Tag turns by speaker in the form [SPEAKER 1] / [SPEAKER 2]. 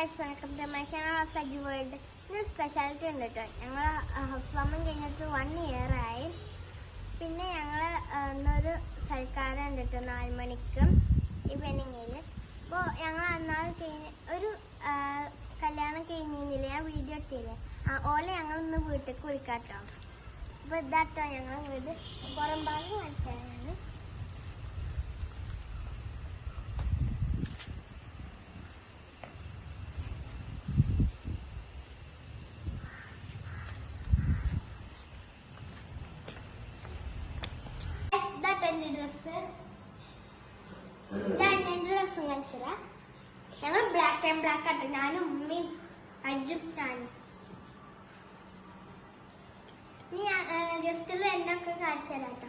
[SPEAKER 1] Welcome to my channel Saji world. ഇന്ന് speciality ഉണ്ട് കേട്ടോ. ഞങ്ങൾ ഹൗസ് വാമിങ് കഴിഞ്ഞിട്ട് 1 year ആയി. പിന്നെ ഞങ്ങൾ ഇന്നൊരു സൽക്കാരം ഉണ്ട് കേട്ടോ, 4 മണിക്ക് ഈവനിങ്ങിൽ. അപ്പോൾ ഞങ്ങൾ അന്നാൾ ഒരു കല്യാണം കഴിഞ്ഞില്ല, ഞാൻ വീഡിയോ ഇട്ടില്ലേ, ഓലെ ഞങ്ങൾ ഇന്ന് വീട്ടിലേക്ക് വിളിക്കാം കേട്ടോ. അപ്പോൾ ഇതാട്ടോ ഞങ്ങൾ വീട് പുറം ഭാഗം കാണിച്ചാലാണ്. ഡ്രസ്സും കാണിച്ചതാ. ഞങ്ങൾ ബ്ലാക്ക് ആൻഡ് ബ്ലാക്ക് ആട്ടോ, ഞാനും ഉമ്മയും അജും ഞാനും. ഇനി ഗസ്റ്റുകൾ എന്നൊക്കെ കാണിച്ചു തരാം കേട്ടോ.